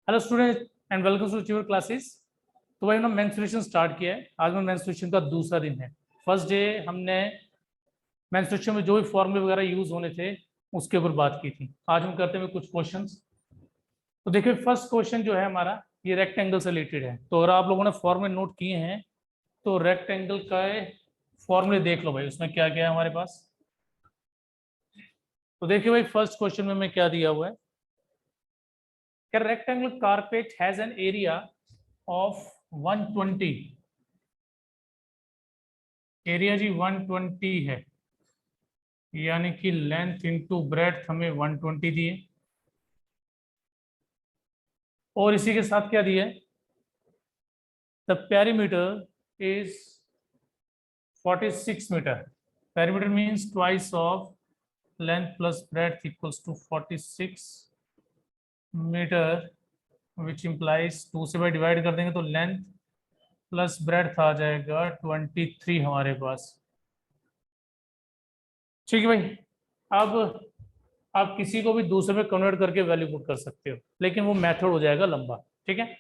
Hello student and welcome to your classes. तो भाई हमने मेंस्ट्रुएशन स्टार्ट किया है। आज में मेंस्ट्रुएशन का दूसरा दिन है। फर्स्ट डे हमने मेंस्ट्रुएशन में जो भी फॉर्मूले वगैरह यूज होने थे उसके ऊपर बात की थी। आज हम करते हैं कुछ क्वेश्चंस। तो देखिए फर्स्ट क्वेश्चन जो है हमारा ये रेक्टेंगल से रिलेटेड है। तो अगर आप लोगों ने फॉर्मूले नोट किए हैं तो रेक्टेंगल का फॉर्मूले देख लो भाई, उसमें क्या क्या है हमारे पास। तो देखिए भाई फर्स्ट क्वेश्चन में क्या दिया हुआ है। Rectangular carpet has an area of 120। Area जी 120 है, यानी कि लेंथ इंटू ब्रेड्थ हमें 120 दिए, और इसी के साथ क्या दिया है, the perimeter is 46 metre. Perimeter means twice of length plus breadth equals to 46 metre, which implies 2 से बाई डिवाइड कर देंगे तो लेंथ प्लस ब्रेड्थ आ जाएगा 23 हमारे पास। ठीक है भाई। अब आप किसी को भी दूसरे में कन्वर्ट करके वैल्यू पुट कर सकते हो, लेकिन वो मेथड हो जाएगा लंबा। ठीक है,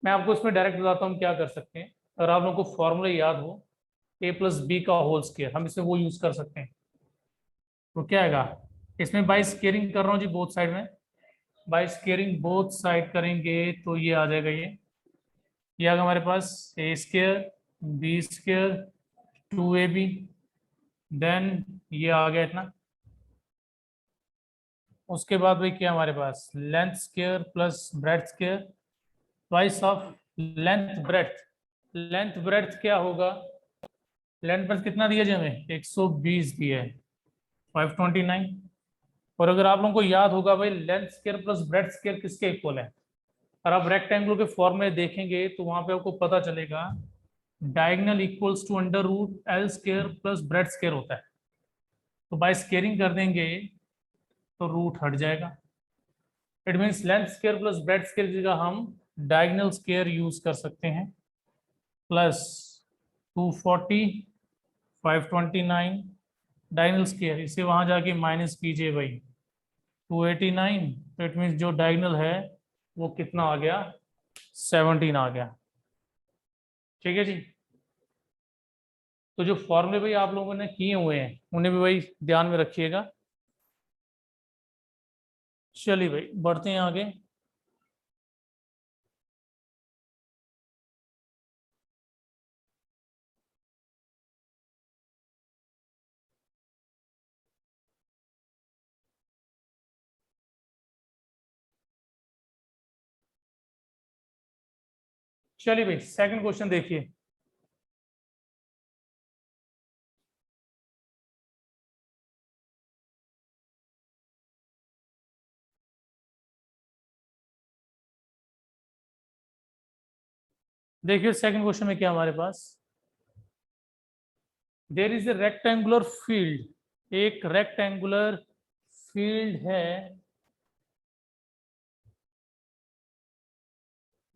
मैं आपको इसमें डायरेक्ट बताता हूँ क्या कर सकते हैं। अगर आप लोगों को फॉर्मूला याद हो ए प्लस बी का होल स्क्वायर, हम इसमें वो यूज कर सकते हैं। तो क्या आएगा, इसमें बाई स्केयरिंग कर रहा हूँ जी बोथ साइड में। बाई स्केयरिंग बोथ साइड करेंगे तो ये आ जाएगा, ये आएगा हमारे पास A square B square 2ab, then ये आ गया इतना। उसके बाद भाई क्या हमारे पास length square plus breadth square twice of length breadth. Length breadth क्या होगा, लेंथ ब्रेड्थ कितना दिया जी हमें 120 दिया है 529। और अगर आप लोगों को याद होगा भाई length square plus breadth square किसके इक्वल है, और आप रेक्टेंगल के फॉर्म में देखेंगे तो वहां पे आपको पता चलेगा diagonal equals to under root L square plus breadth square होता है। तो बाय स्क्वेयरिंग कर देंगे तो रूट हट जाएगा। It means length square plus breadth square की जगह हम डायगोनल स्क्वायर यूज कर सकते हैं। प्लस 240 529 डायगोनल स्क्वायर, इसे वहां जाके माइनस कीजिए भाई 289। तो इट मीन्स जो डायगोनल है वो कितना आ गया 17 आ गया। ठीक है जी। तो जो फॉर्मूले भाई आप लोगों ने किए हुए हैं उन्हें भी भाई ध्यान में रखिएगा। चलिए भाई बढ़ते हैं आगे। चलिए भाई सेकंड क्वेश्चन देखिए। देखिए सेकंड क्वेश्चन में क्या हमारे पास, there is a rectangular field. एक रेक्टेंगुलर फील्ड है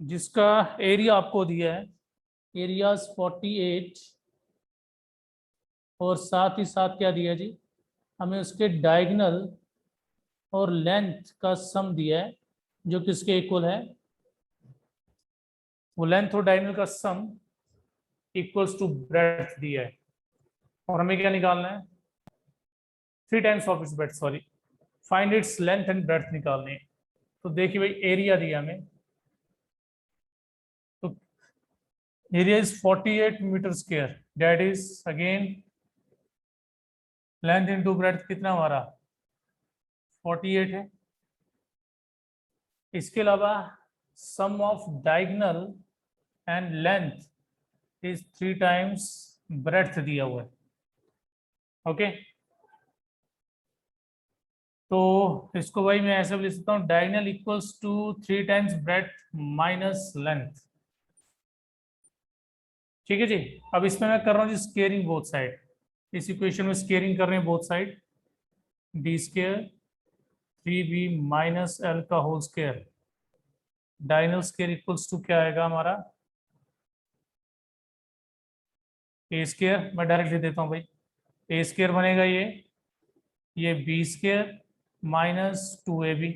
जिसका एरिया आपको दिया है, एरिया 48, और साथ ही साथ क्या दिया जी, हमें उसके डायगोनल और लेंथ का सम दिया है जो किसके इक्वल है, वो लेंथ और डायगोनल का सम इक्वल्स टू ब्रेड्थ दिया है। और हमें क्या निकालना है, 3 times of its breadth, sorry find its length and breadth निकालनी है। तो देखिए भाई एरिया दिया हमें, तो area is 48 metre square, that is again length into breadth कितना हमारा 48 है। इसके अलावा sum of diagonal and length is 3 times breadth दिया हुआ है। ओके, तो इसको भाई मैं ऐसे भी लिख सकता हूँ diagonal equals to 3 times breadth minus length. ठीक है जी। अब इसमें मैं कर रहा हूँ जी स्केयरिंग बोथ साइड। इस इक्वेशन में स्केयरिंग कर रहे हैं both side, D square 3b minus L का whole square, diagonal square equals to क्या आएगा हमारा ए स्केयर। मैं डायरेक्ट लिख देता हूँ भाई, ए स्केयर बनेगा ये बी स्केयर माइनस 2ab।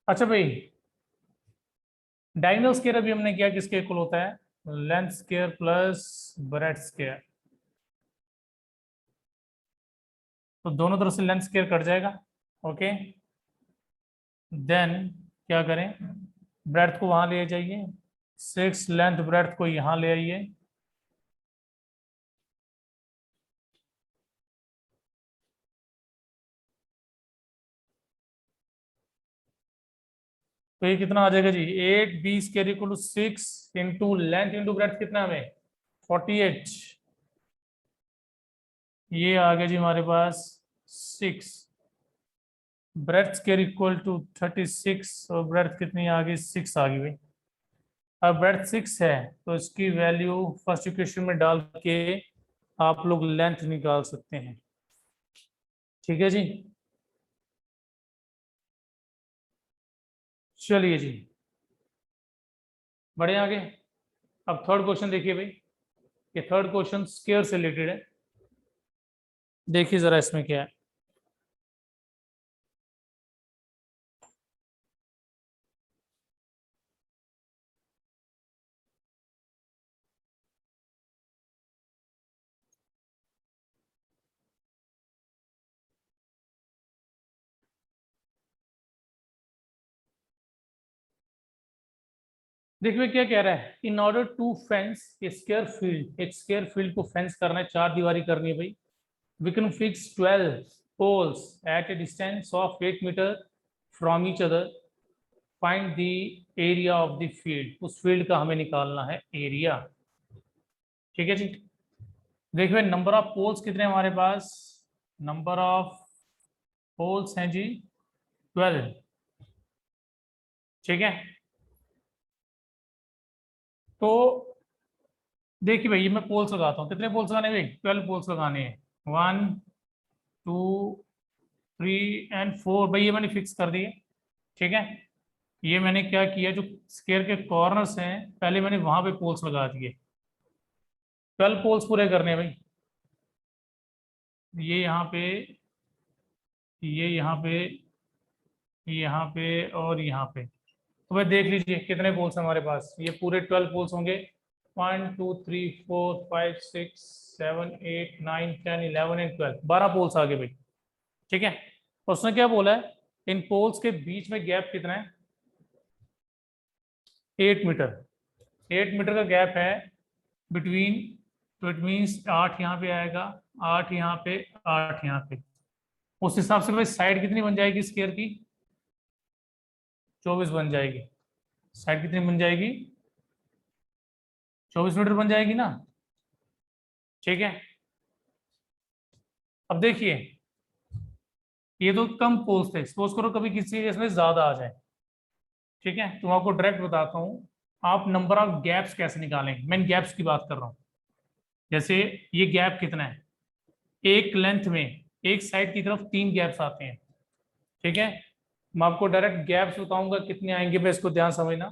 अच्छा भाई, डायगोनल स्क्वायर अभी हमने किया, किसके इक्वल होता है? Length square plus breadth square. तो दोनों तरफ से लेंथ स्क्वायर कट जाएगा। ओके, देन क्या करें? ब्रेड्थ को वहां ले जाइए, 6 लेंथ ब्रेड्थ को यहाँ ले आइए। तो ये कितना आ जाएगा जी? 8b square equal to 6 into length into breadth कितना हमें? 48। ये आ गया जी हमारे पास 6। ब्रेड्थ स्क्वायर इक्वल टू 36, और ब्रेड्थ कितनी आ गई? 6 आ गई भाई। अब ब्रेड्थ 6 है तो इसकी वैल्यू फर्स्ट इक्वेशन में डाल के आप लोग लेंथ निकाल सकते हैं। ठीक है जी, चलिए जी, बढ़े आगे। अब थर्ड क्वेश्चन देखिए भाई, ये थर्ड क्वेश्चन स्क्वायर से रिलेटेड है। देखिए जरा इसमें क्या है। देखिए क्या कह रहा है, in order to fence a square field, एक स्क्वायर फील्ड को फेंस करना है, 4 दीवारी करनी है भाई। We can fix 12 poles at a distance of 8 metre from each other. Find the area of the field, उस फील्ड का हमें निकालना है एरिया। ठीक है जी, देखिए नंबर ऑफ पोल्स कितने हैं हमारे पास? नंबर ऑफ पोल्स हैं जी 12। ठीक है, तो देखिए भाई, ये मैं पोल्स लगाता हूँ। कितने पोल्स लगाने हैं भाई? 12 पोल्स लगाने हैं। 1 2 3 एंड 4 भाई, ये मैंने फिक्स कर दिए। ठीक है, ये मैंने क्या किया, जो स्क्वायर के कॉर्नर्स हैं पहले मैंने वहां पे पोल्स लगा दिए। 12 पोल्स पूरे करने हैं भाई। ये यहाँ पे, ये यहाँ पे, यहाँ पे और यहाँ पे। तो भाई देख लीजिए कितने पोल्स हैं हमारे पास। ये पूरे 12 पोल्स होंगे। 1 2 3 4 5 6 7 8 9 10 11 एंड 12, 12 पोल्स आ गए भाई। ठीक है, और उसने क्या बोला है, इन पोल्स के बीच में गैप कितना है? 8 मीटर। 8 मीटर का गैप है बिटवीन। तो इट मीन्स 8 यहाँ पे आएगा, 8 यहाँ पे, 8 यहाँ पे। उस हिसाब से भाई साइड कितनी बन जाएगी स्क्वायर की? 24 बन जाएगी। साइड कितनी बन जाएगी? 24 मीटर बन जाएगी ना। ठीक है, अब देखिए, ये तो कम पोल्स थे, सपोज करो कभी किसी केस में ज्यादा आ जाए। ठीक है, तो मैं आपको डायरेक्ट बताता हूँ, आप नंबर ऑफ गैप्स कैसे निकालेंगे। मैं गैप्स की बात कर रहा हूँ। जैसे ये गैप कितना है, एक लेंथ में एक साइड की तरफ 3 गैप्स आते हैं। ठीक है, मैं आपको डायरेक्ट गैप्स बताऊंगा कितने आएंगे, मैं इसको ध्यान समझना।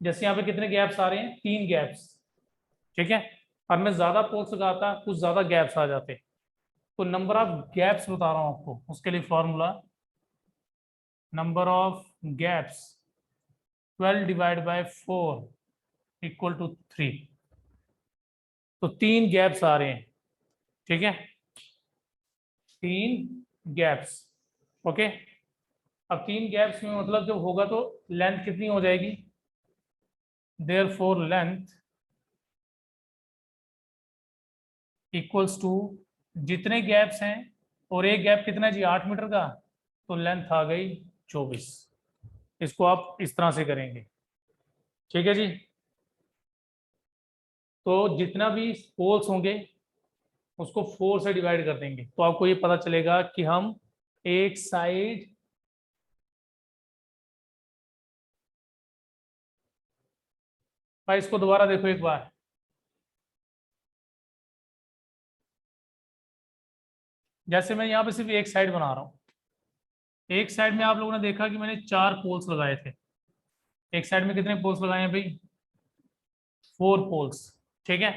जैसे यहाँ पे कितने गैप्स आ रहे हैं? 3 गैप्स। ठीक है, और मैं ज्यादा पोल्स लगाता कुछ ज्यादा गैप्स आ जाते। तो नंबर ऑफ गैप्स बता रहा हूँ आपको, उसके लिए formula, number of gaps 12 divide by 4 equal to 3। तो 3 गैप्स आ रहे हैं। ठीक है, 3 गैप्स। ओके, अब 3 गैप्स में मतलब जब होगा तो लेंथ कितनी हो जाएगी? देयरफॉर लेंथ इक्वल्स टू, जितने गैप्स हैं, और एक गैप कितना है जी? 8 मीटर का, तो लेंथ आ गई 24। इसको आप इस तरह से करेंगे। ठीक है जी, तो जितना भी पोल्स होंगे उसको 4 से डिवाइड कर देंगे, तो आपको ये पता चलेगा कि हम एक साइड, भाई इसको दोबारा देखो एक बार। जैसे मैं यहाँ पे सिर्फ एक साइड बना रहा हूँ, एक साइड में आप लोगों ने देखा कि मैंने 4 पोल्स लगाए थे। एक साइड में कितने पोल्स लगाए हैं भाई? 4 पोल्स। ठीक है,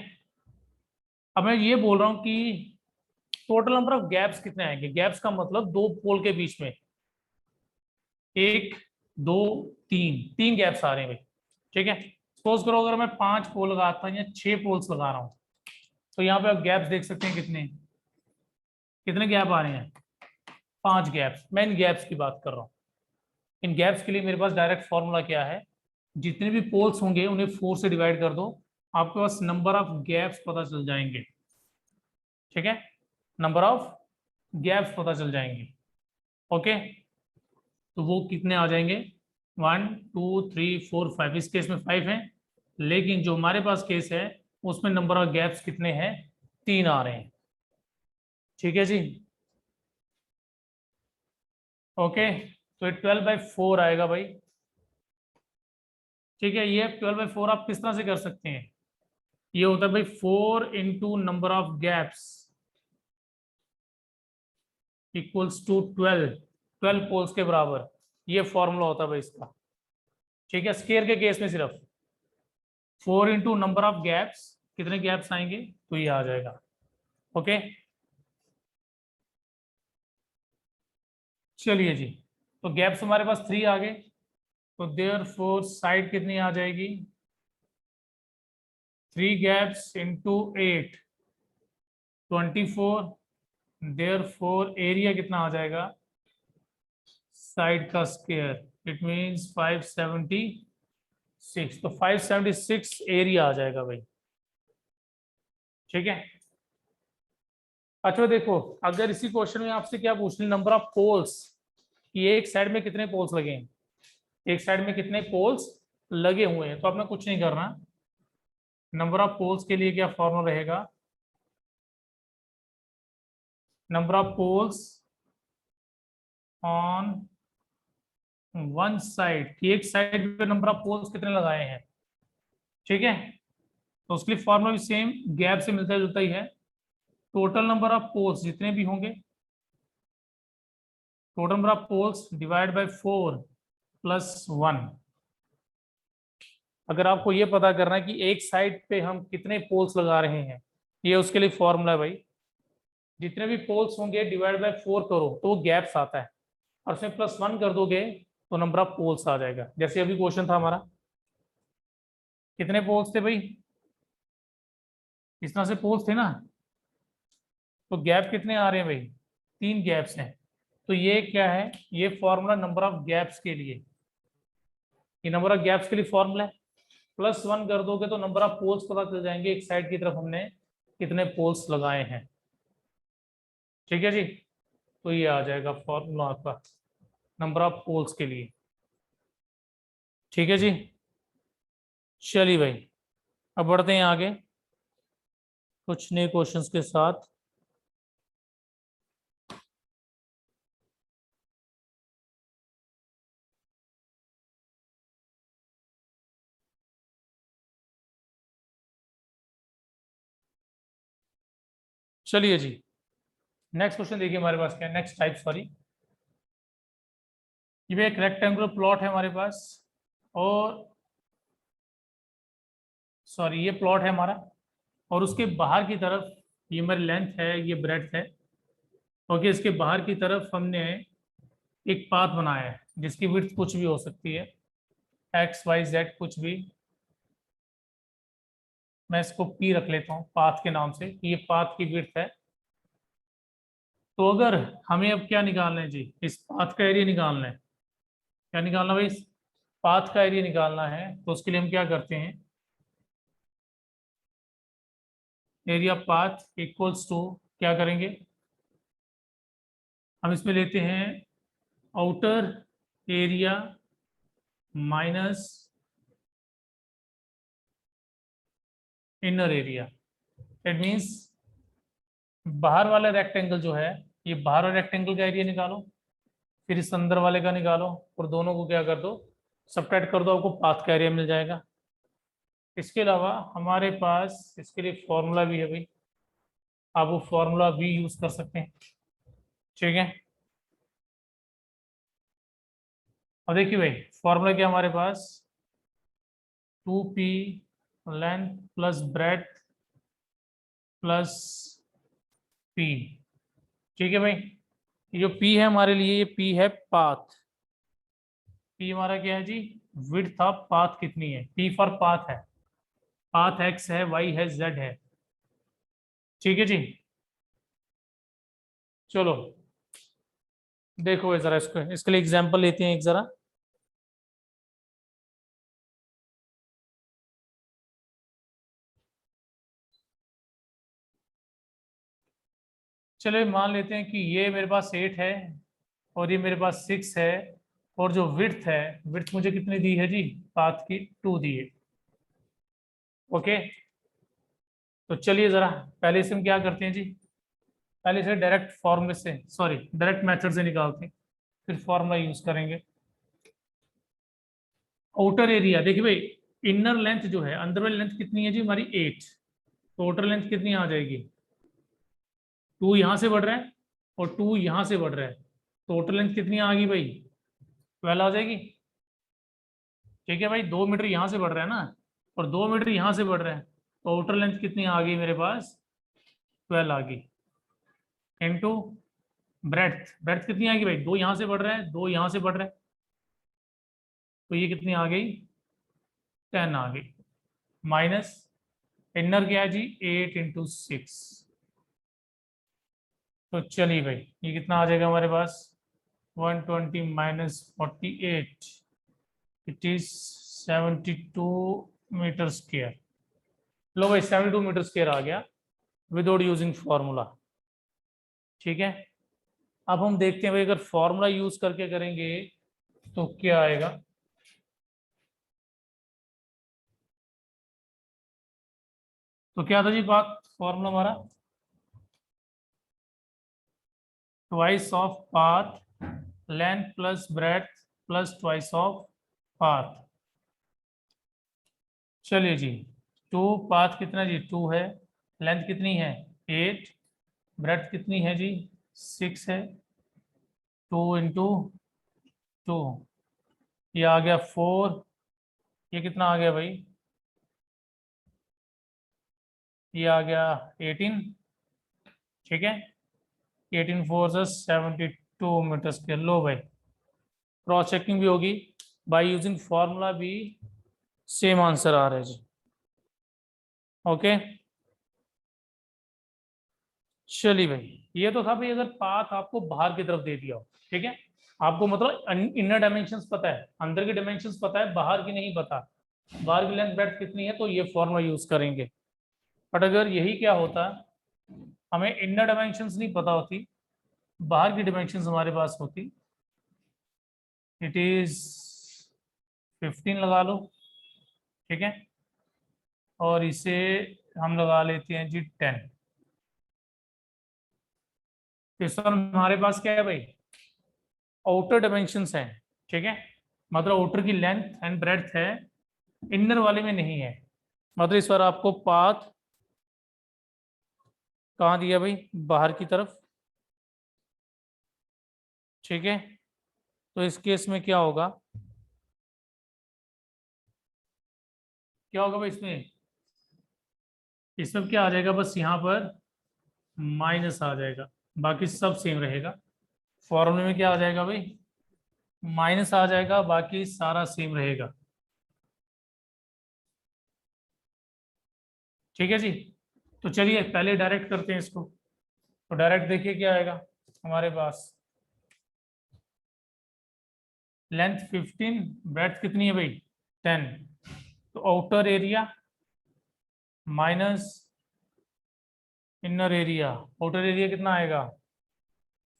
अब मैं ये बोल रहा हूँ कि टोटल नंबर ऑफ गैप्स कितने आएंगे? गैप्स का मतलब दो पोल के बीच में एक 2 3 3 गैप्स आ रहे हैं भाई। ठीक है, सपोज करो अगर मैं 5 पोल लगाता हूँ या 6 पोल्स लगा रहा हूँ, तो यहाँ पे आप गैप्स देख सकते हैं कितने कितने गैप आ रहे हैं, 5 गैप्स। मैं इन गैप्स की बात कर रहा हूँ। इन गैप्स के लिए मेरे पास डायरेक्ट फॉर्मूला क्या है, जितने भी पोल्स होंगे उन्हें 4 से डिवाइड कर दो, आपके पास नंबर ऑफ गैप्स पता चल जाएंगे। ठीक है, नंबर ऑफ गैप्स पता चल जाएंगे। ओके, तो वो कितने आ जाएंगे, 1 2 3 4 5। इस केस में 5 है, लेकिन जो हमारे पास केस है उसमें नंबर ऑफ गैप्स कितने हैं, 3 आ रहे हैं। ठीक है जी, ओके, तो ये 12/4 आएगा भाई। ठीक है, ये 12/4 आप किस तरह से कर सकते हैं, ये होता है भाई 4 into number of gaps equals to 12 poles के बराबर। ये फॉर्मूला होता है भाई इसका। ठीक है, स्केयर के केस में सिर्फ 4 इंटू नंबर ऑफ गैप्स, कितने गैप्स आएंगे तो ये आ जाएगा। ओके, चलिए जी, तो गैप्स हमारे पास 3 आ गए, तो देयर फोर साइड कितनी आ जाएगी, 3 gaps into 8 24। Therefore area कितना आ जाएगा साइड का स्क्वायर, इट मींस 576, तो 576 एरिया आ जाएगा भाई। ठीक है, अच्छा देखो, अगर इसी क्वेश्चन में आपसे क्या पूछ ले, नंबर ऑफ पोल्स, कि एक साइड में कितने पोल्स लगे हैं, एक साइड में कितने पोल्स लगे हुए हैं, तो आपने कुछ नहीं करना। नंबर ऑफ पोल्स के लिए क्या फॉर्मूला रहेगा, number of poles on one side, कि एक साइड पे नंबर ऑफ पोल्स कितने लगाए हैं। ठीक है, तो उसके लिए फॉर्मूला भी सेम, गैप से मिलता जुलता ही है। टोटल नंबर ऑफ पोल्स जितने भी होंगे, total number of poles divide by 4 plus 1। अगर आपको ये पता करना है कि एक साइड पे हम कितने पोल्स लगा रहे हैं, ये उसके लिए फॉर्मूला है भाई, जितने भी पोल्स होंगे डिवाइड बाय 4 करो तो वो गैप्स आता है, और उसमें प्लस 1 कर दोगे तो नंबर ऑफ पोल्स आ जाएगा। जैसे अभी क्वेश्चन था हमारा, कितने पोल्स थे भाई, इस तरह से पोल्स थे ना, तो गैप कितने आ रहे हैं भाई, 3 गैप्स हैं। तो ये क्या है, ये फॉर्मूला नंबर ऑफ गैप्स के लिए, ये नंबर ऑफ गैप्स के लिए फॉर्मूला है। प्लस 1 कर दोगे तो नंबर ऑफ पोल्स पता चल जाएंगे, एक साइड की तरफ हमने कितने पोल्स लगाए हैं। ठीक है जी, तो ये आ जाएगा फॉर्मूला आपका नंबर ऑफ पोल्स के लिए। ठीक है जी, चलिए भाई, अब बढ़ते हैं आगे कुछ नए क्वेश्चंस के साथ। चलिए जी, नेक्स्ट क्वेश्चन देखिए हमारे पास क्या है, नेक्स्ट टाइप सॉरी, ये भी एक रेक्टेंगुलर प्लॉट है हमारे पास, और सॉरी ये प्लॉट है हमारा, और उसके बाहर की तरफ ये मेरी लेंथ है, ये ब्रेड्थ है। ओके, इसके बाहर की तरफ हमने एक पाथ बनाया है जिसकी विड्थ कुछ भी हो सकती है, एक्स वाई जेड कुछ भी। मैं इसको पी रख लेता हूँ पाथ के नाम से, कि ये पाथ की विड्थ है। तो अगर हमें अब क्या निकालना है जी, इस पाथ का एरिया निकालना है। क्या निकालना भाई, इस पाथ का एरिया निकालना है, तो उसके लिए हम क्या करते हैं, एरिया पाथ इक्वल्स टू, क्या करेंगे, हम इसमें लेते हैं outer area minus inner area. It means बाहर वाला रेक्टेंगल जो है, ये बाहर वाले रेक्टेंगल का एरिया निकालो, फिर इस अंदर वाले का निकालो, और दोनों को क्या कर दो, सबट्रैक्ट कर दो, आपको पाथ का एरिया मिल जाएगा। इसके अलावा हमारे पास इसके लिए फॉर्मूला भी है भाई, आप वो फॉर्मूला भी यूज कर सकते हैं। ठीक है, और देखिए भाई फॉर्मूला क्या हमारे पास, 2p length plus bread plus p। ठीक है भाई, ये जो p है हमारे लिए, ये p है पाथ। पी हमारा क्या है जी, विड्थ ऑफ पाथ कितनी है, पी फॉर पाथ है, पाथ एक्स है, वाई है, जेड है। ठीक है जी। चलो देखो जरा इसको, इसके लिए एग्जांपल लेते हैं एक जरा। चलो मान लेते हैं कि ये मेरे पास 8 है और ये मेरे पास 6 है, और जो विड्थ है, विड्थ मुझे कितनी दी है जी, पाथ की 2 दी है। ओके, तो चलिए जरा पहले से हम क्या करते हैं जी, पहले से डायरेक्ट फॉर्मूले से, सॉरी डायरेक्ट मेथड से निकालते हैं, फिर फॉर्मूला यूज करेंगे। आउटर एरिया देखिए भाई, इनर लेंथ जो है, अंदर वाली लेंथ कितनी है जी हमारी 8, तो आउटर लेंथ कितनी आ जाएगी, 2 यहाँ से बढ़ रहा है और 2 यहाँ से बढ़ रहा है, तो आउटर लेंथ कितनी आ गई भाई, 12 आ जाएगी। ठीक है भाई, 2 मीटर यहाँ से बढ़ रहा है ना, और 2 मीटर यहाँ से बढ़ रहा है, तो आउटर लेंथ कितनी आ गई मेरे पास, 12 आ गई, इंटू ब्रेड्थ, ब्रेड्थ कितनी आएगी भाई, 2 यहाँ से बढ़ रहा है, 2 यहाँ से बढ़ रहा है, तो ये कितनी आ गई, 10 आ गई, माइनस इनर क्या है जी, 8 × 6। तो चलिए भाई ये कितना आ जाएगा हमारे पास, 120 minus 48, it is 72 metre square. लो भाई 72 मीटर स्क्वायर आ गया विदाउट यूजिंग फॉर्मूला। ठीक है, अब हम देखते हैं भाई अगर फॉर्मूला यूज करके करेंगे तो क्या आएगा। तो क्या था जी बात, फॉर्मूला हमारा twice of path length plus breadth plus twice of path. चलिए जी, 2 पाथ कितना जी, 2 है, लेंथ कितनी है 8, ब्रेड्थ कितनी है जी 6 है, 2 × 2, ये आ गया 4, ये कितना आ गया भाई, ये आ गया 18। ठीक है, 18 4 72 मीटर स्क्वायर। लो भाई क्रॉस चेकिंग भी होगी, बाय यूजिंग फॉर्मूला भी सेम आंसर आ रहा है जी। ओके, चलिए भाई ये तो था भाई अगर पाथ आपको बाहर की तरफ दे दिया हो। ठीक है, आपको मतलब इनर डायमेंशंस पता है, अंदर के डायमेंशंस पता है, बाहर की नहीं पता, बाहर की लेंथ ब्रेड्थ कितनी है, तो ये फॉर्मूला यूज करेंगे। बट अगर यही क्या होता, हमें इनर डायमेंशंस नहीं पता होती, बाहर की डायमेंशंस हमारे पास होती, इट इज 15 लगा लो। ठीक है, और इसे हम लगा लेते हैं जी 10। इस पर हमारे पास क्या है भाई, आउटर डायमेंशंस हैं। ठीक है, मतलब आउटर की लेंथ एंड ब्रेड्थ है, इनर वाले में नहीं है। मतलब इस बार आपको पाथ कहाँ दिया भाई, बाहर की तरफ। ठीक है, तो इस केस में क्या होगा, क्या होगा भाई इसमें, इसमें क्या आ जाएगा, बस यहाँ पर माइनस आ जाएगा, बाकी सब सेम रहेगा। फॉर्मूले में क्या आ जाएगा भाई, माइनस आ जाएगा, बाकी सारा सेम रहेगा। ठीक है जी, तो चलिए पहले डायरेक्ट करते हैं इसको। तो डायरेक्ट देखिए क्या आएगा हमारे पास, लेंथ 15, ब्रेड्थ कितनी है भाई 10, तो outer area minus inner area, outer area कितना आएगा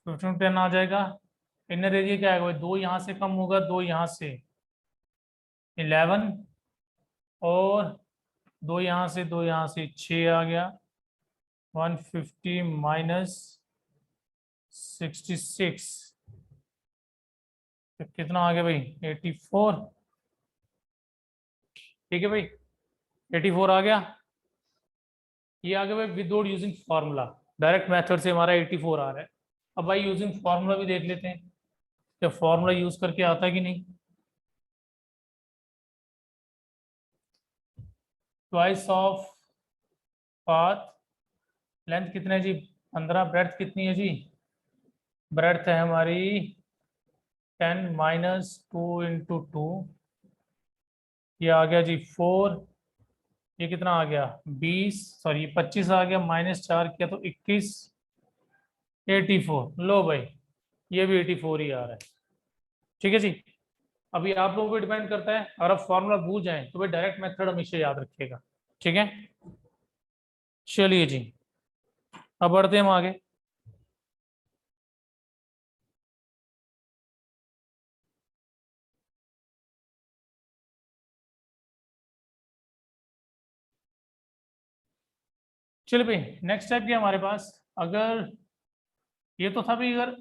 15 आ जाएगा, इनर एरिया क्या आएगा भाई, 2 यहाँ से कम होगा, 2 यहाँ से 11, और 2 यहाँ से 2 यहाँ से 6 आ गया, 150 माइनस 66, तो कितना आ गया भाई 84। ठीक है भाई 84 आ गया, ये आ गया भाई without using formula, direct method से हमारा 84 आ रहा है। अब भाई यूजिंग फार्मूला भी देख लेते हैं कि फार्मूला यूज करके आता है कि नहीं। ट्वाइस ऑफ पाथ, लेंथ कितने है जी 15, ब्रेड्थ कितनी है जी, ब्रेड्थ है हमारी 10 माइनस 2 इंटू 2, ये आ गया जी 4, ये कितना आ गया 20, सॉरी 25 आ गया, -4 किया तो 21, 84। लो भाई, ये भी 84 ही आ रहा है। ठीक है जी। अभी आप लोगों पे डिपेंड करता है, अगर आप फॉर्मूला भूल जाएं तो भाई डायरेक्ट मेथड हमेशा याद रखिएगा। ठीक है, चलिए जी, अब बढ़ते हैं हम आगे। चलिए भाई, नेक्स्ट स्टेप क्या है हमारे पास। अगर ये तो था भाई, अगर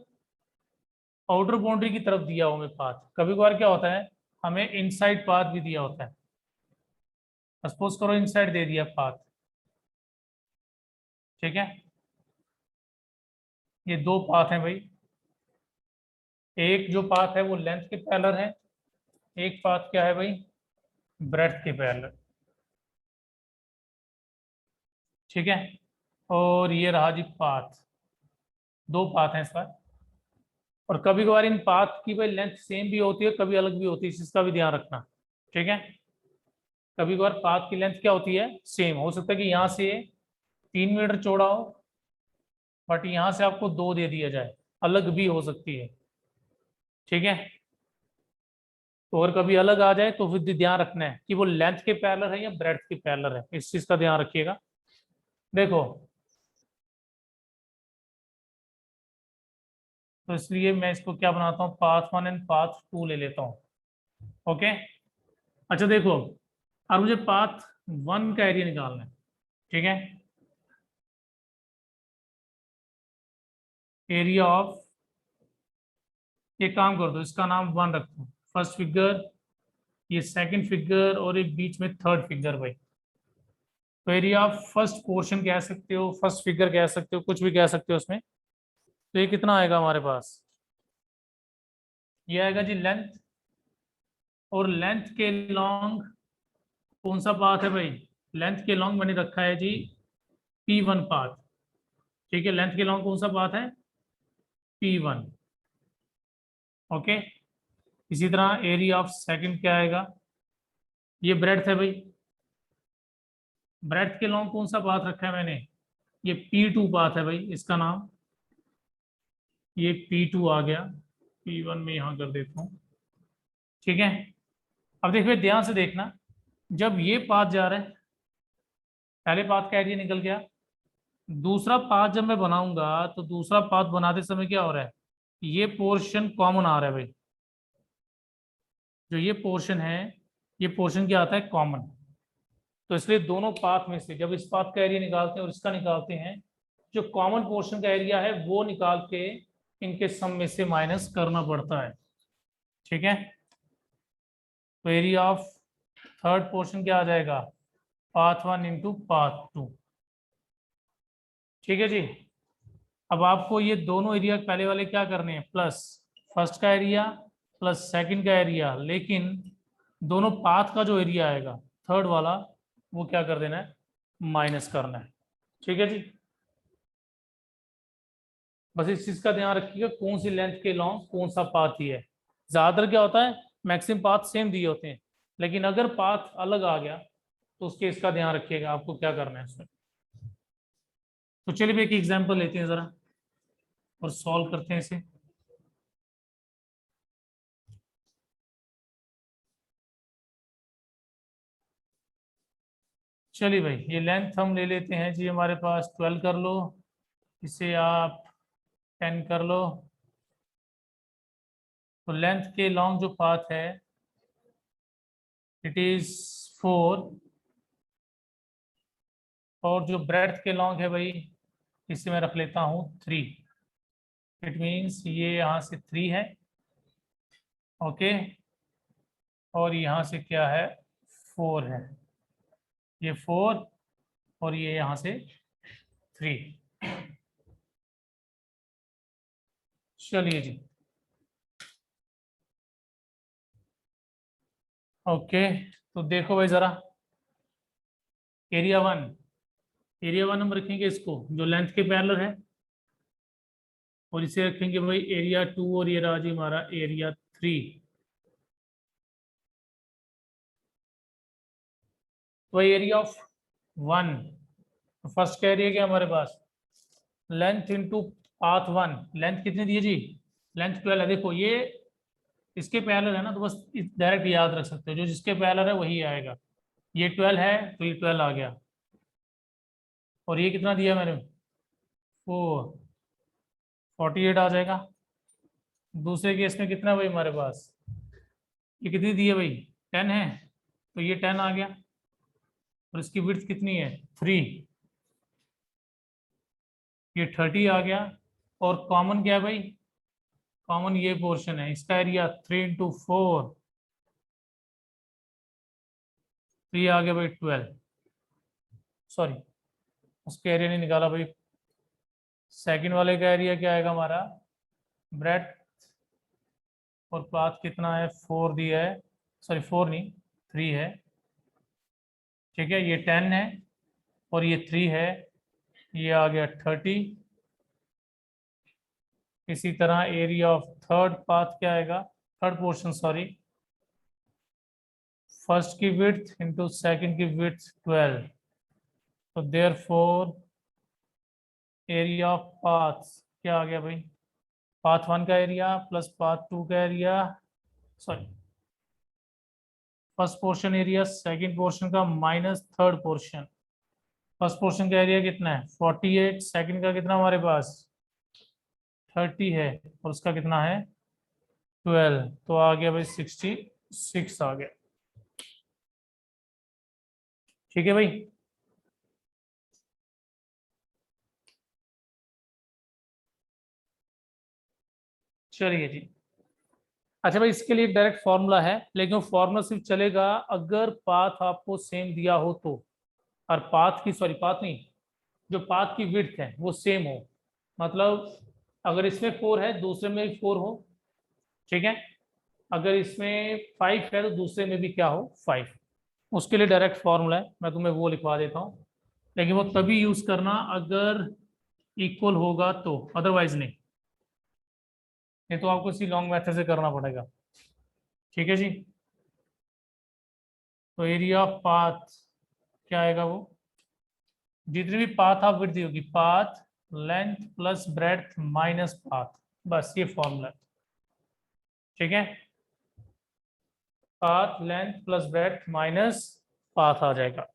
आउटर बाउंड्री की तरफ दिया हो हमें पाथ, कभी कभार क्या होता है हमें इनसाइड पाथ भी दिया होता है। सपोज करो इनसाइड दे दिया पाथ, ठीक है। ये दो पाथ हैं भाई, एक जो पाथ है वो लेंथ के पैरेलल है, एक पाथ क्या है भाई, ब्रेड्थ के पैरेलल। ठीक है, और ये रहा जी पाथ, दो पाथ हैं इस बार। और कभी कभार इन पाथ की भाई लेंथ सेम भी होती है, कभी अलग भी होती है, इसका भी ध्यान रखना। ठीक है, कभी कभार पाथ की लेंथ क्या होती है, सेम हो सकता है कि यहाँ से 3 मीटर चौड़ा हो, बट यहाँ से आपको 2 दे दिया जाए, अलग भी हो सकती है। ठीक है, तो और कभी अलग आ जाए तो फिर ध्यान रखना है कि वो लेंथ के पैरेलल है या ब्रेड्थ के पैरेलल है, इस चीज का ध्यान रखिएगा। देखो, तो इसलिए मैं इसको क्या बनाता हूँ, पाथ 1 एंड पाथ 2 ले लेता हूँ। ओके, अच्छा देखो, अब मुझे पाथ 1 का एरिया निकालना है। ठीक है, एरिया ऑफ, ये काम कर दो, इसका नाम 1 रख दो, फर्स्ट फिगर, ये सेकंड फिगर, और एक बीच में थर्ड फिगर भाई। तो एरिया ऑफ फर्स्ट पोर्शन कह सकते हो, फर्स्ट फिगर कह सकते हो, कुछ भी कह सकते हो उसमें। तो ये कितना आएगा हमारे पास, ये आएगा जी लेंथ, और लेंथ के लॉन्ग कौन सा पाथ है भाई, लेंथ के लॉन्ग मैंने रखा है जी P1 पाथ। ठीक है, लेंथ के लॉन्ग कौन सा पाथ है, P1। ओके, इसी तरह एरिया ऑफ सेकंड क्या आएगा, ये ब्रेड्थ है भाई, ब्रेड्थ के लॉन्ग कौन सा पाथ रखा है मैंने, ये P2 पाथ है भाई इसका नाम, ये P2 आ गया, P1 में यहां कर देता हूँ। ठीक है, अब देखिए ध्यान से देखना, जब ये पाथ जा रहा है, पहले पाथ का एरिया निकल गया, दूसरा पाथ जब मैं बनाऊंगा तो दूसरा पाथ बनाते समय क्या हो रहा है, ये पोर्शन कॉमन आ रहा है भाई, जो ये पोर्शन है, ये पोर्शन क्या आता है कॉमन। तो इसलिए दोनों पाथ में से जब इस पाथ का एरिया निकालते हैं और इसका निकालते हैं, जो कॉमन पोर्शन का एरिया है वो निकाल के इनके सम में से माइनस करना पड़ता है। ठीक है, तो एरिया ऑफ थर्ड पोर्शन क्या आ जाएगा, पाथ 1 इंटू पाथ 2। ठीक है जी, अब आपको ये दोनों एरिया पहले वाले क्या करने हैं, प्लस फर्स्ट का एरिया प्लस सेकंड का एरिया, लेकिन दोनों पाथ का जो एरिया आएगा थर्ड वाला, वो क्या कर देना है, माइनस करना है। ठीक है जी, बस इस चीज का ध्यान रखिएगा कौन सी लेंथ के लॉन्ग कौन सा पाथ ही है। ज्यादातर क्या होता है, मैक्सिमम पाथ सेम दिए होते हैं, लेकिन अगर पाथ अलग आ गया तो उसके इसका ध्यान रखिएगा आपको क्या करना है उसमें। तो चलिए एक एग्जांपल लेते हैं जरा और सॉल्व करते हैं इसे। चलिए भाई, ये लेंथ हम ले लेते हैं जी, हमारे पास 12 कर लो, इसे आप 10 कर लो। तो लेंथ के लॉन्ग जो पाथ है इट इज 4, और जो ब्रेड्थ के लॉन्ग है भाई, इसे मैं रख लेता हूँ 3। इट मीन्स ये यहाँ से 3 है, ओके, और यहाँ से क्या है 4 है, ये 4, और ये यहाँ से 3। चलिए जी, ओके, तो देखो भाई जरा, एरिया 1, एरिया 1 हम रखेंगे इसको जो लेंथ के पैरेलल है, और इसे रखेंगे भाई एरिया 2, और ये रहा जी हमारा एरिया 3। तो एरिया ऑफ 1, फर्स्ट का एरिया क्या हमारे पास, लेंथ इंटू पाथ 1, लेंथ कितनी दी है जी, लेंथ 12 है। देखो ये इसके पैरेलल है ना, तो बस डायरेक्ट याद रख सकते हो, जो जिसके पैरेलल है वही आएगा। ये 12 है तो ये 12 आ गया, और ये कितना दिया मैंने, 48 आ जाएगा। दूसरे केस में कितना भाई हमारे पास, ये कितनी दी है भाई, 10 है, तो ये 10 आ गया, और इसकी विड्थ कितनी है, 3, ये 30 आ गया। और कॉमन क्या है भाई, कॉमन ये पोर्शन है, इसका एरिया 3 × 4, तो ये आ गया भाई 12। सॉरी, उसका एरिया नहीं निकाला भाई। सेकंड वाले का एरिया क्या आएगा हमारा, ब्रेड और पाथ कितना है, 4 दिया है, सॉरी 4 नहीं 3 है, ठीक है। ये 10 है और ये 3 है, ये आ गया 30। इसी तरह एरिया ऑफ थर्ड पाथ क्या आएगा, थर्ड पोर्शन सॉरी, फर्स्ट की विड्थ इंटू सेकंड की विड्थ 12, तो देयरफॉर एरिया ऑफ पाथ क्या आ गया भाई, पाथ 1 का एरिया प्लस पाथ 2 का area, sorry first portion area second portion का minus third portion. First portion का एरिया कितना है 48, सेकंड का कितना हमारे पास 30 है, और उसका कितना है 12, तो आ गया भाई 66 आ गया, ठीक है भाई। चलिए जी, अच्छा भाई इसके लिए डायरेक्ट फॉर्मूला है, लेकिन वो फॉर्मूला सिर्फ चलेगा अगर पाथ आपको सेम दिया हो तो, और पाथ की, सॉरी पाथ नहीं, जो पाथ की विड्थ है वो सेम हो, मतलब अगर इसमें 4 है दूसरे में भी 4 हो, ठीक है। अगर इसमें 5 है तो दूसरे में भी क्या हो 5, उसके लिए डायरेक्ट फॉर्मूला है, मैं तुम्हें वो लिखवा देता हूँ, लेकिन वो तभी यूज करना अगर इक्वल होगा तो, अदरवाइज नहीं, ये तो आपको इसी लॉन्ग मेथड से करना पड़ेगा, ठीक है जी। तो एरिया ऑफ पाथ क्या आएगा वो, जितनी भी पाथ आप विड्थ होगी, path length plus breadth minus path, बस ये फॉर्मूला है, ठीक है। Path length plus breadth minus path आ जाएगा।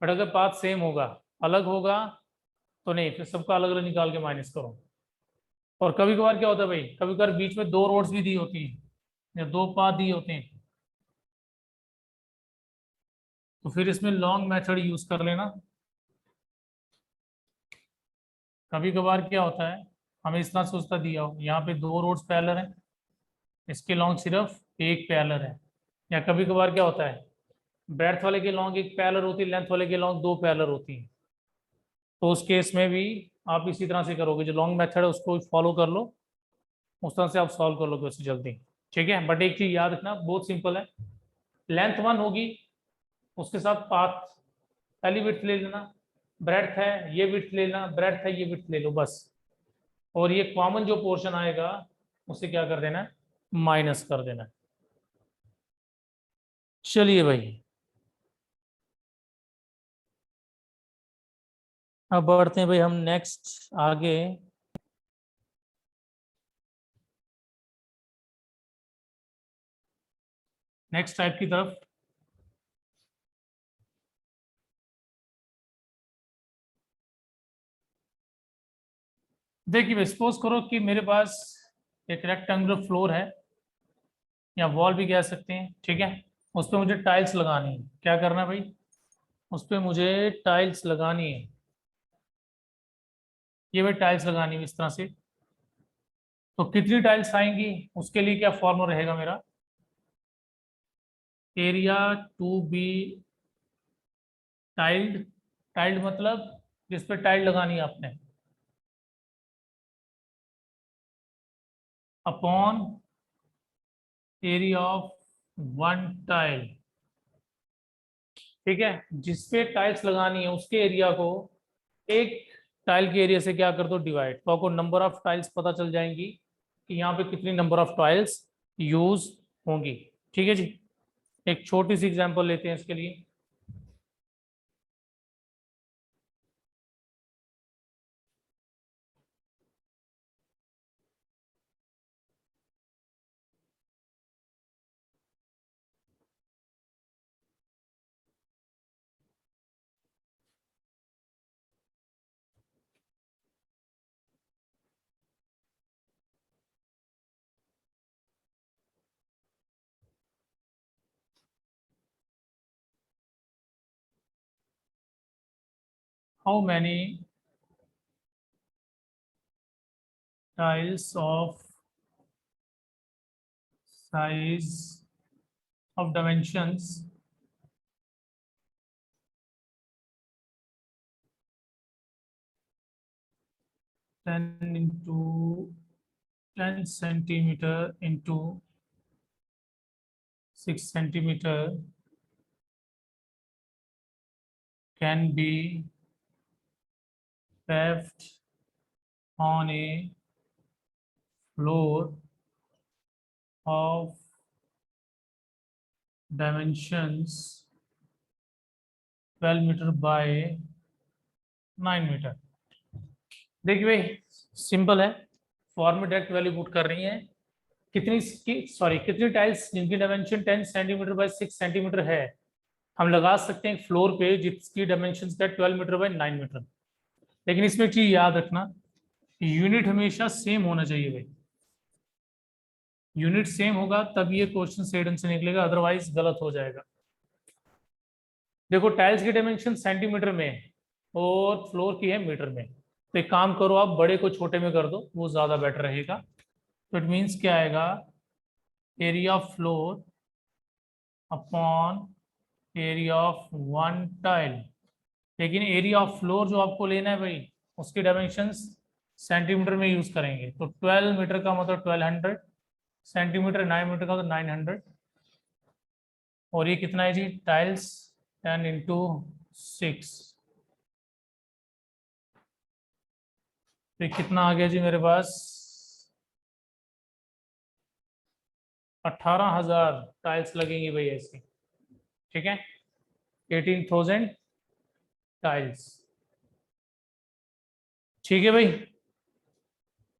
बट अगर पाथ सेम होगा, अलग होगा तो नहीं, फिर सबका अलग अलग निकाल के माइनस करो। और कभी कभार क्या होता है भाई, कभी कभार बीच में 2 रोड्स भी दी होती हैं या 2 पाथ दिए होते हैं, तो फिर इसमें लॉन्ग मेथड यूज कर लेना। कभी कभार क्या होता है, हमें इतना सोचता दिया हो, यहाँ पे 2 रोड्स पैरेलल हैं, इसके लॉन्ग सिर्फ एक पैरेलल है, या कभी कभार क्या होता है, ब्रेड्थ वाले के लॉन्ग एक पैरेलल होती है, लेंथ वाले के लॉन्ग 2 पैरेलल होती है, तो उस केस में भी आप इसी तरह से करोगे, जो लॉन्ग मेथड है उसको फॉलो कर लो, उस तरह से आप सॉल्व कर लोगे उससे जल्दी, ठीक है। बट एक चीज याद रखना, बहुत सिंपल है, लेंथ 1 होगी, उसके साथ पाथ पहली विड्थ ले लेना, ब्रेड्थ है ये विड्थ ले लेना, ब्रेड्थ है ये विड्थ ले लो बस, और ये कॉमन जो पोर्शन आएगा उसे क्या कर देना है, माइनस कर देना है। चलिए भाई अब बढ़ते हैं भाई हम नेक्स्ट आगे, नेक्स्ट टाइप की तरफ। देखिए भाई सपोज करो कि मेरे पास एक रेक्टेंगुलर फ्लोर है, या वॉल भी कह सकते हैं, ठीक है। उस पर मुझे टाइल्स लगानी है, क्या करना है भाई, उस पर मुझे टाइल्स लगानी है, ये भाई टाइल्स लगानी है इस तरह से। तो कितनी टाइल्स आएंगी, उसके लिए क्या फॉर्मूला रहेगा मेरा, area to be tiled, tiled मतलब जिस पे टाइल लगानी है आपने, अपॉन एरिया ऑफ 1 टाइल, ठीक है। जिस पे टाइल्स लगानी है उसके एरिया को एक टाइल के एरिया से क्या कर दो डिवाइड, तो आपको नंबर ऑफ टाइल्स पता चल जाएंगी, कि यहाँ पे कितनी नंबर ऑफ टाइल्स यूज होंगी। ठीक है जी, एक छोटी सी एग्जांपल लेते हैं इसके लिए। How many tiles of size of dimensions 10 into 10 centimeter into 6 centimeter can be paved on a floor of dimensions 12 metre by 9 metre. देखिए भाई, सिंपल है, फॉर्म में डायरेक्ट वैल्यू पुट कर रही है। कितनी टाइल्स जिनकी डायमेंशन 10 सेंटीमीटर बाय 6 सेंटीमीटर है, हम लगा सकते हैं फ्लोर पे जिसकी डायमेंशन है 12 मीटर बाय 9 मीटर। लेकिन इसमें एक चीज याद रखना, यूनिट हमेशा सेम होना चाहिए भाई। यूनिट सेम होगा तब ये क्वेश्चन सही ढंग से निकलेगा, अदरवाइज गलत हो जाएगा। देखो, टाइल्स की डायमेंशन सेंटीमीटर में है और फ्लोर की है मीटर में, तो एक काम करो, आप बड़े को छोटे में कर दो, वो ज्यादा बेटर रहेगा। तो इट मीन्स क्या आएगा, area of floor upon area of one tile. लेकिन एरिया ऑफ फ्लोर जो आपको लेना है भाई, उसकी डायमेंशंस सेंटीमीटर में यूज करेंगे, तो 12 मीटर का मतलब 1200 सेंटीमीटर, 9 मीटर का तो 900। और ये कितना है जी, टाइल्स 10 इंटू 6, तो कितना आ गया जी मेरे पास, 18,000 टाइल्स लगेंगी भाई ऐसी। ठीक है, 18,000 टाइल्स। ठीक है भाई,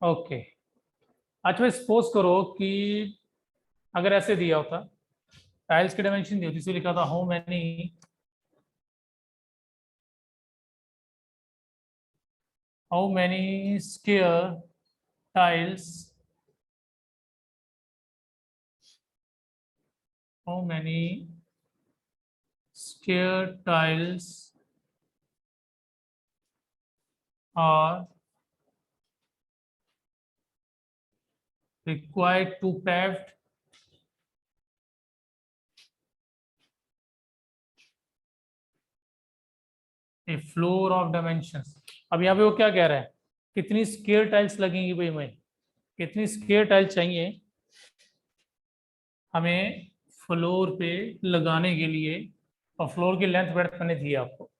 ओके। अच्छा भाई, सपोज करो कि अगर ऐसे दिया होता, टाइल्स की डायमेंशन दी होती, इसे लिखा था how many square tiles how many square tiles are required to paved a floor of dimensions। अब यहाँ पे वो क्या कह रहा है, कितनी स्क्वायर टाइल्स लगेंगी भाई, मैं कितनी स्क्वायर टाइल चाहिए हमें फ्लोर पे लगाने के लिए, और फ्लोर की लेंथ ब्रेड्थ मैंने दी है आपको,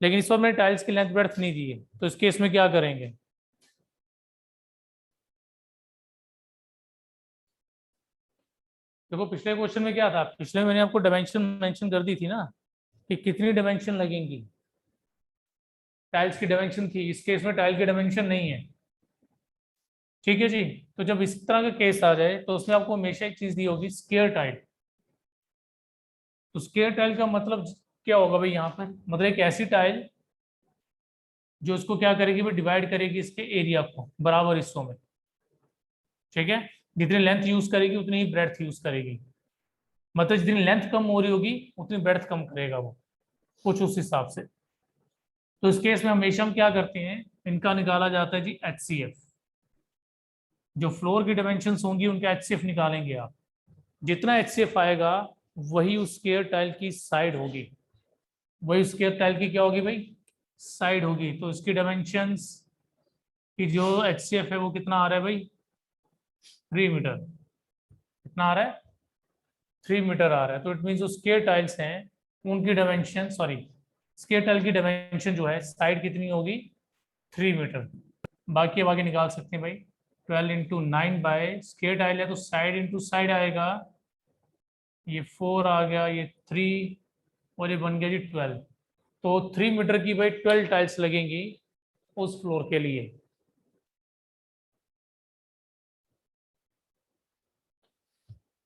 लेकिन इस बार मैंने टाइल्स की लेंथ ब्रेड्थ नहीं दी है, तो इस केस में क्या करेंगे। देखो, पिछले क्वेश्चन में क्या था, पिछले में मैंने आपको डायमेंशन मेंशन कर दी थी ना, कि कितनी डायमेंशन लगेंगी, टाइल्स की डायमेंशन थी। इस केस में टाइल की डायमेंशन नहीं है। ठीक है जी, तो जब इस तरह का केस आ जाए तो उसमें आपको हमेशा एक चीज दी होगी, स्क्वायर टाइल। तो स्क्वायर टाइल का मतलब क्या होगा भाई, यहाँ पर मतलब एक ऐसी टाइल जो इसको क्या करेगी भाई, डिवाइड करेगी इसके एरिया को बराबर हिस्सों में। ठीक है, जितनी लेंथ यूज करेगी उतनी ही ब्रेड्थ यूज करेगी, मतलब जितनी लेंथ कम हो रही होगी उतनी ब्रेड्थ कम करेगा वो, कुछ उस हिसाब से। तो इस केस में हमेशा हम क्या करते हैं, इनका निकाला जाता है जी HCF। जो फ्लोर की डायमेंशंस होंगी उनका HCF निकालेंगे आप, जितना HCF आएगा वही उस स्क्वायर टाइल की साइड होगी, वही स्क्वायर टाइल की क्या होगी भाई, साइड होगी। तो इसकी डायमेंशंस की जो HCF है वो कितना आ रहा है भाई, 3 मीटर। कितना आ रहा है, 3 मीटर आ रहा है। तो इट मीन जो स्क्वायर टाइल्स हैं उनकी डायमेंशन, सॉरी, स्क्वायर टाइल की डायमेंशन जो है साइड कितनी होगी, 3 मीटर। बाकी अब आगे निकाल सकते हैं भाई। 12 इंटू 9 बाय स्क्वायर टाइल है तो साइड इंटू साइड आएगा, ये 4 आ गया, ये 3 और ये बन गया जी 12। तो 3 मीटर की भाई 12 टाइल्स लगेंगी उस फ्लोर के लिए।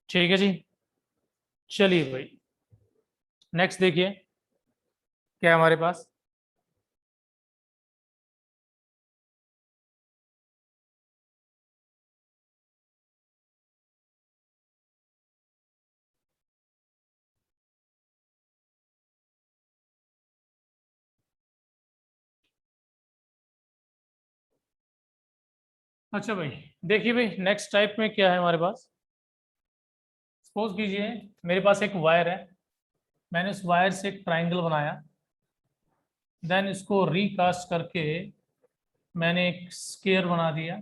ठीक है जी। चलिए भाई नेक्स्ट देखिए क्या है हमारे पास। अच्छा भाई देखिए भाई नेक्स्ट टाइप में क्या है हमारे पास। सपोज कीजिए मेरे पास एक वायर है, मैंने उस वायर से एक ट्राइंगल बनाया, देन इसको रिकास्ट करके मैंने एक स्क्वायर बना दिया,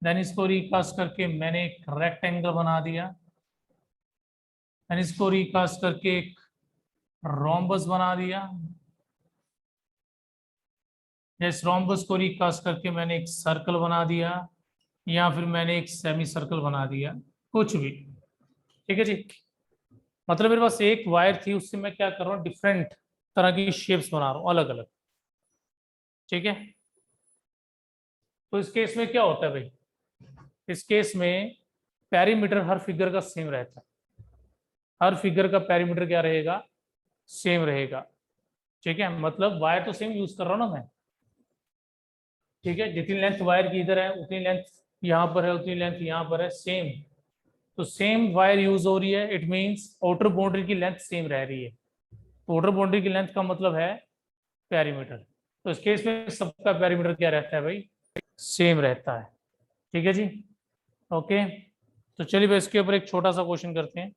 देन इसको रिकास्ट करके मैंने एक रेक्टेंगल बना दिया, देन इसको रिकास्ट करके एक रोम्बस बना दिया, या इस रोम्बस को रिकास्ट करके मैंने एक सर्कल बना दिया, या फिर मैंने एक सेमी सर्कल बना दिया, कुछ भी। ठीक है जी। मतलब मेरे पास एक वायर थी, उससे मैं क्या कर रहा हूँ, डिफरेंट तरह की शेप्स बना रहा हूँ अलग अलग। ठीक है। तो इस केस में क्या होता है भाई, इस केस में पैरीमीटर हर फिगर का सेम रहता है, हर फिगर का पैरीमीटर क्या रहेगा, सेम रहेगा। ठीक है, मतलब वायर तो सेम यूज कर रहा हूँ ना मैं। ठीक है, जितनी लेंथ वायर की इधर है उतनी लेंथ यहाँ पर है, उतनी लेंथ यहाँ पर है, सेम। तो सेम वायर यूज हो रही है, इट मीन्स आउटर बाउंड्री की लेंथ सेम रह रही है। तो आउटर बाउंड्री की लेंथ का मतलब है पैरीमीटर। तो इस केस में सबका पैरीमीटर क्या रहता है भाई, सेम रहता है। ठीक है जी। ओके। तो चलिए भाई इसके ऊपर एक छोटा सा क्वेश्चन करते हैं।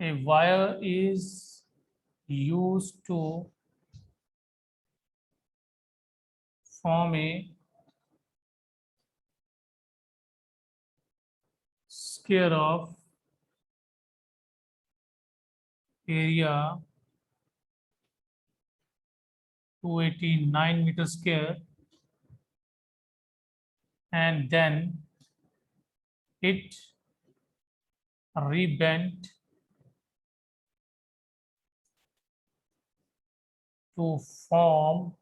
A wire is used to form a square of area 289 meter square, and then it rebent to form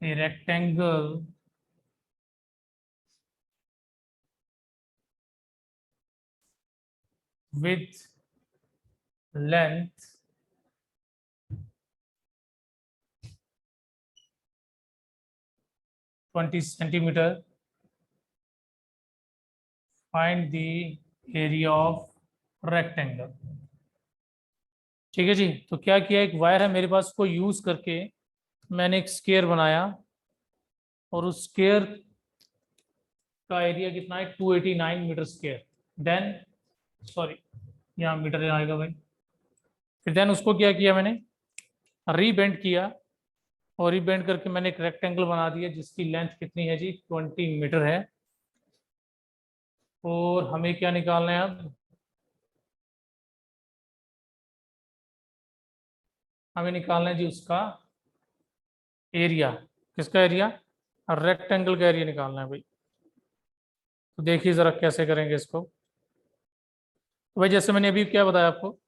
a rectangle with length 20 centimeter. Find the area of rectangle. ठीक है जी। तो क्या किया, एक वायर है मेरे पास, उसको यूज करके मैंने एक स्क्वायर बनाया, और उस स्क्वायर का एरिया कितना है, 289 मीटर स्क्वायर। देन सॉरी, यहाँ मीटर आएगा भाई। फिर देन उसको क्या किया मैंने, रीबेंड किया, और रीबेंड करके मैंने एक रेक्टेंगल बना दिया जिसकी लेंथ कितनी है जी, 20 मीटर है। और हमें क्या निकालना है अब, हमें निकालना है जी उसका एरिया। किसका एरिया, रेक्टेंगल का एरिया निकालना है भाई। तो देखिए जरा कैसे करेंगे इसको। तो भाई जैसे मैंने अभी क्या बताया आपको,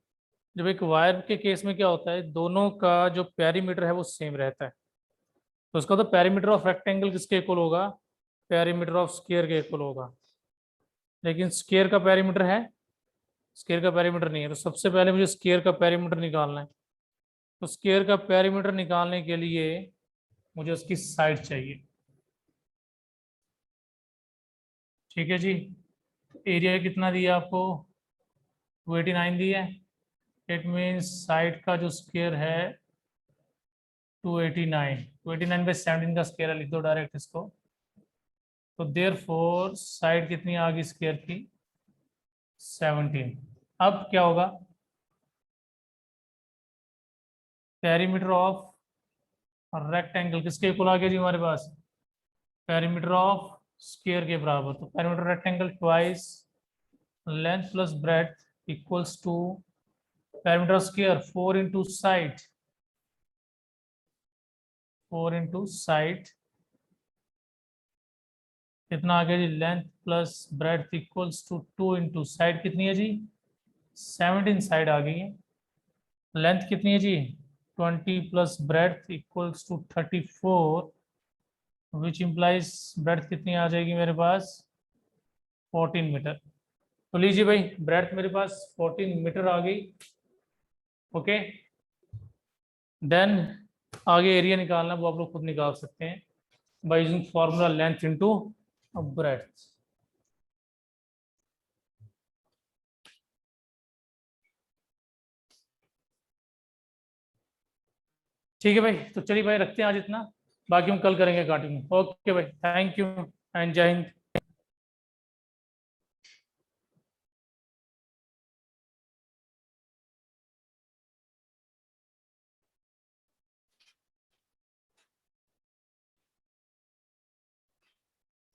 जब एक वायर के केस में क्या होता है, दोनों का जो पेरीमीटर है वो सेम रहता है। तो उसका तो पेरीमीटर ऑफ रेक्टेंगल किसके इक्वल होगा, पेरीमीटर ऑफ स्क्वायर के इक्वल होगा। लेकिन स्क्वायर का पेरीमीटर है, स्क्वायर का पेरीमीटर नहीं है। तो सबसे पहले मुझे स्क्वायर का पेरीमीटर निकालना है। तो स्क्वायर का पेरीमीटर निकालने के लिए मुझे उसकी साइड चाहिए। ठीक है जी। एरिया कितना दिया आपको, 289 दिया है। इट मीन्स साइड का जो स्क्वायर है 289, 289/17 का स्क्वायर लिख दो डायरेक्ट इसको। तो देयर फोर साइड कितनी आ गई स्क्वायर की, 17। अब क्या होगा, पेरीमीटर ऑफ रेक्टेंगल किसके इक्वल आ गया जी हमारे पास, पेरीमीटर ऑफ स्क्वायर के बराबर। तो perimeter rectangle twice length plus breadth equals to perimeter square 4 into side, 4 into side कितना आ गया जी, length plus breadth equals to 2 into side कितनी है जी, 17 साइड आ गई है। लेंथ कितनी है जी, 20 plus breadth equals to 34, which implies breadth कितनी आ जाएगी मेरे पास, 14 मीटर। तो लीजिए भाई, ब्रेड्थ मेरे पास 14 मीटर आ गई। ओके, देन आगे एरिया निकालना वो आप लोग खुद निकाल सकते हैं by using formula length into breadth. ठीक है भाई, तो चलिए भाई रखते हैं आज इतना, बाकी हम कल करेंगे कंटिन्यू। ओके भाई, थैंक यू एंड जय हिंद।